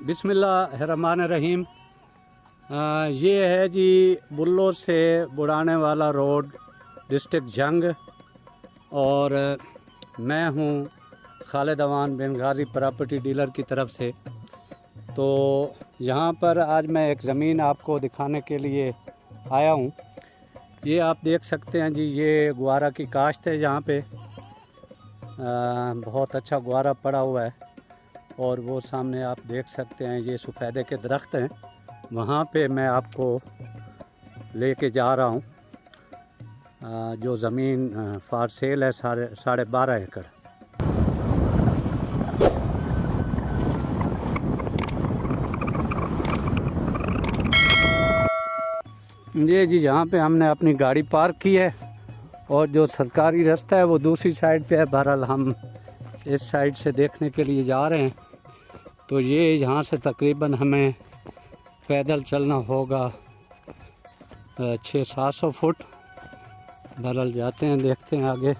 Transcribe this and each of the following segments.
बिस्मिल्लाहिर्रहमानिर्रहीम। ये है जी बुल्लो से बुढ़ाने वाला रोड, डिस्ट्रिक्ट जंग। और मैं हूँ खालिद अवान बिन गाजी प्रॉपर्टी डीलर की तरफ से। तो यहाँ पर आज मैं एक ज़मीन आपको दिखाने के लिए आया हूँ। ये आप देख सकते हैं जी, ये गुआरा की काश्त है। यहाँ पे बहुत अच्छा गुआरा पड़ा हुआ है। और वो सामने आप देख सकते हैं, ये सफ़ेदे के दरख्त हैं। वहाँ पे मैं आपको लेके जा रहा हूँ। जो ज़मीन फॉर सेल है 12.5 एकड़। ये जी जहाँ पे हमने अपनी गाड़ी पार्क की है, और जो सरकारी रास्ता है वो दूसरी साइड पे है। बहरहाल हम इस साइड से देखने के लिए जा रहे हैं। तो ये यहाँ से तकरीबन हमें पैदल चलना होगा 600-700 फुट। बहरहाल जाते हैं, देखते हैं आगे।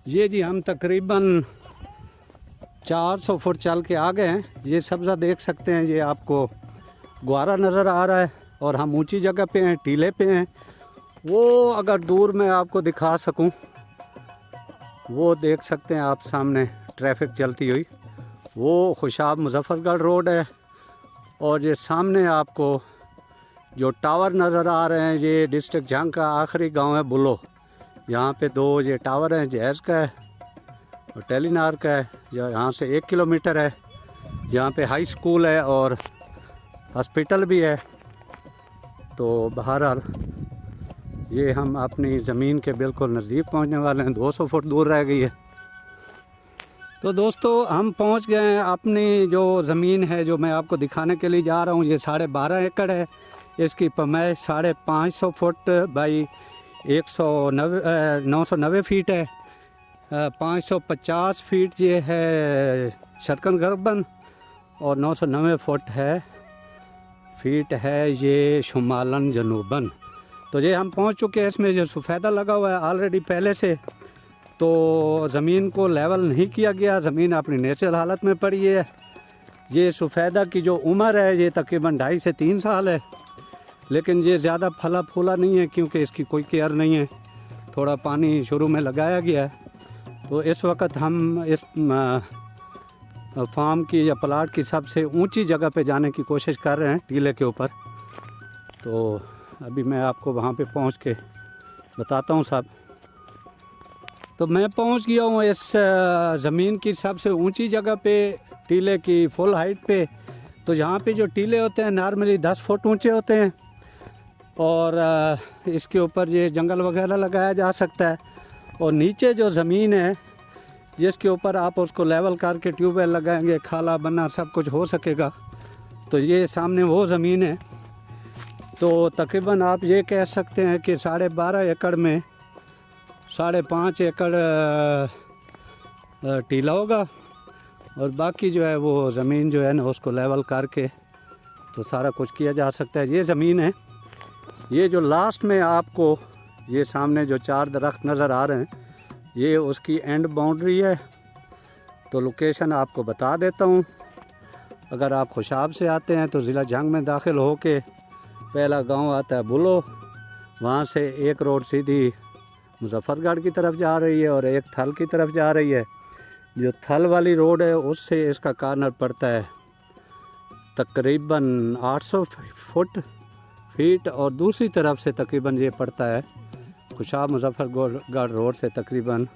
ये जी हम तकरीबन 400 फुट चल के आ गए हैं। ये सब्ज़ा देख सकते हैं, ये आपको गुआरा नज़र आ रहा है। और हम ऊंची जगह पे हैं, टीले पे हैं। वो अगर दूर में आपको दिखा सकूं, वो देख सकते हैं आप सामने ट्रैफिक चलती हुई, वो खुशाब मुजफ्फरगढ़ रोड है। और ये सामने आपको जो टावर नज़र आ रहे हैं, ये डिस्ट्रिक्ट जंग का आखिरी गांव है बुल्लो। यहाँ पे 2 ये टावर हैं, जैज़ का है और टेलीनार का है। यहाँ से 1 किलोमीटर है। यहाँ पे हाई स्कूल है और हॉस्पिटल भी है। तो बहरहाल ये हम अपनी ज़मीन के बिल्कुल नज़दीक पहुंचने वाले हैं। 200 फुट दूर रह गई है। तो दोस्तों हम पहुंच गए हैं। अपनी जो ज़मीन है, जो मैं आपको दिखाने के लिए जा रहा हूं, ये 12.5 एकड़ है। इसकी पैमाइश 550 फुट बाई 990 फीट है। 550 फीट ये है शर्कन गर्बन, और 990 फीट है ये शुमालन जनूबन। तो ये हम पहुंच चुके हैं। इसमें जो सफ़ेदा लगा हुआ है ऑलरेडी पहले से, तो ज़मीन को लेवल नहीं किया गया। ज़मीन अपनी नेचुरल हालत में पड़ी है। ये सफ़ेदा की जो उम्र है, ये तकरीबन 2.5 से 3 साल है। लेकिन ये ज़्यादा फला फूला नहीं है, क्योंकि इसकी कोई केयर नहीं है। थोड़ा पानी शुरू में लगाया गया है। तो इस वक्त हम इस फार्म की या प्लाट की सबसे ऊंची जगह पे जाने की कोशिश कर रहे हैं, टीले के ऊपर। तो अभी मैं आपको वहाँ पे पहुँच के बताता हूँ साहब। तो मैं पहुँच गया हूँ इस ज़मीन की सबसे ऊंची जगह पे, टीले की फुल हाइट पे। तो यहाँ पे जो टीले होते हैं नॉर्मली 10 फुट ऊंचे होते हैं। और इसके ऊपर ये जंगल वगैरह लगाया जा सकता है। और नीचे जो ज़मीन है, जिसके ऊपर आप उसको लेवल करके ट्यूबवेल लगाएंगे, खाला बना सब कुछ हो सकेगा। तो ये सामने वो ज़मीन है। तो तकरीबन आप ये कह सकते हैं कि 12.5 एकड़ में 5.5 एकड़ टीला होगा। और बाकी जो है वो ज़मीन जो है ना, उसको लेवल करके तो सारा कुछ किया जा सकता है। ये ज़मीन है। ये जो लास्ट में आपको ये सामने जो 4 दरख्त नज़र आ रहे हैं, ये उसकी एंड बाउंड्री है। तो लोकेशन आपको बता देता हूँ। अगर आप खुशाब से आते हैं तो ज़िला जंग में दाखिल हो के पहला गांव आता है बुल्लो। वहाँ से एक रोड सीधी मुजफ्फरगढ़ की तरफ जा रही है और एक थल की तरफ जा रही है। जो थल वाली रोड है, उससे इसका कॉर्नर पड़ता है तकरीबन 800 फीट। और दूसरी तरफ से तकरीबन ये पड़ता है खुशाब मुजफ्फरगढ़ रोड से तकरीबन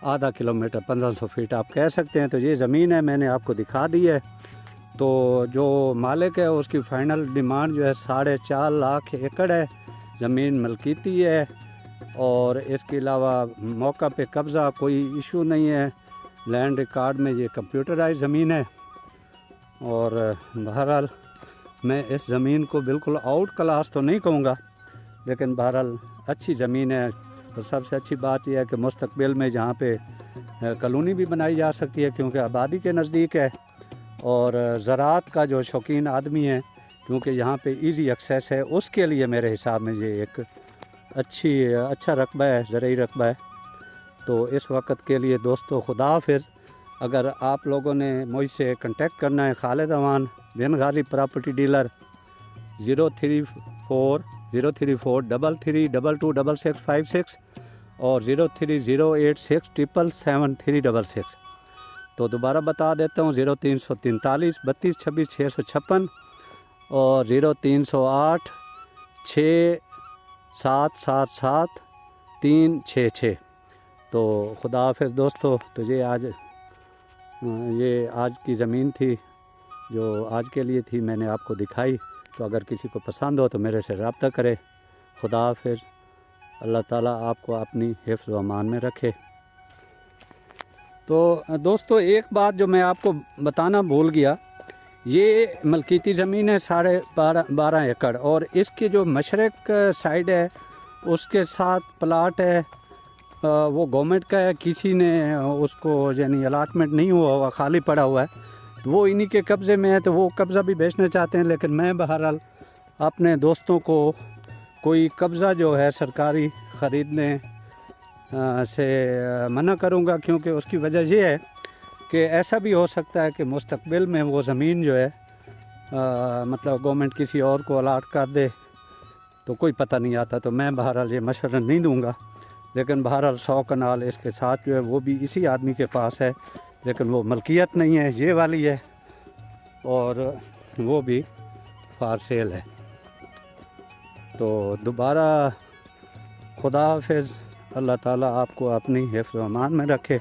आधा किलोमीटर, 1500 फीट आप कह सकते हैं। तो ये ज़मीन है, मैंने आपको दिखा दी है। तो जो मालिक है उसकी फ़ाइनल डिमांड जो है 4.5 लाख एकड़ है। ज़मीन मलकीती है। और इसके अलावा मौका पे कब्ज़ा कोई इशू नहीं है। लैंड रिकॉर्ड में ये कंप्यूटराइज ज़मीन है। और बहरहाल मैं इस ज़मीन को बिल्कुल आउट क्लास तो नहीं कहूँगा, लेकिन बहरहाल अच्छी ज़मीन है। तो सबसे अच्छी बात यह है कि मुस्तकबिल में यहाँ पे कॉलोनी भी बनाई जा सकती है, क्योंकि आबादी के नज़दीक है। और ज़राअत का जो शौकीन आदमी है, क्योंकि यहाँ पे इजी एक्सेस है, उसके लिए मेरे हिसाब में ये एक अच्छा रकबा है, ज़रूरी रकबा है। तो इस वक्त के लिए दोस्तों खुदा हाफिज़। अगर आप लोगों ने मुझसे कांटेक्ट करना है, खालिद अमान बिन गाजी प्रॉपर्टी डीलर 03433226656 और 0308677736। तो दोबारा बता देता हूँ 0343 32 26 656 और 0308 6777 366। तो खुदा हाफिज़ दोस्तों। तो ये आज की ज़मीन थी जो आज के लिए थी, मैंने आपको दिखाई। तो अगर किसी को पसंद हो तो मेरे से रब्ता करे। खुदा हाफिज़। अल्लाह ताला आपको अपनी हिफ्ज़ व अमान में रखे। तो दोस्तों एक बात जो मैं आपको बताना भूल गया, ये मलकीती ज़मीन है 12.5 एकड़ और इसकी जो मशरक़ साइड है उसके साथ प्लाट है, वो गवर्नमेंट का है, किसी ने उसको यानी अलाटमेंट नहीं हुआ खाली पड़ा हुआ है, तो वो इन्हीं के कब्ज़े में है। तो वो कब्ज़ा भी बेचना चाहते हैं, लेकिन मैं बहरहाल अपने दोस्तों को कोई कब्ज़ा जो है सरकारी ख़रीदने से मना करूँगा, क्योंकि उसकी वजह ये है कि ऐसा भी हो सकता है कि मुस्तक़बिल में वो ज़मीन जो है मतलब गवर्नमेंट किसी और को अलाट कर दे, तो कोई पता नहीं आता। तो मैं बहरहाल ये मशवरा नहीं दूँगा, लेकिन बहरहाल 100 कनाल इसके साथ जो है वो भी इसी आदमी के पास है, लेकिन वो मलकियत नहीं है, ये वाली है, और वो भी फार सेल है। तो दोबारा खुदा हाफिज़। अल्लाह ताला आपको अपनी हिफ्ज़ व अमान में रखे।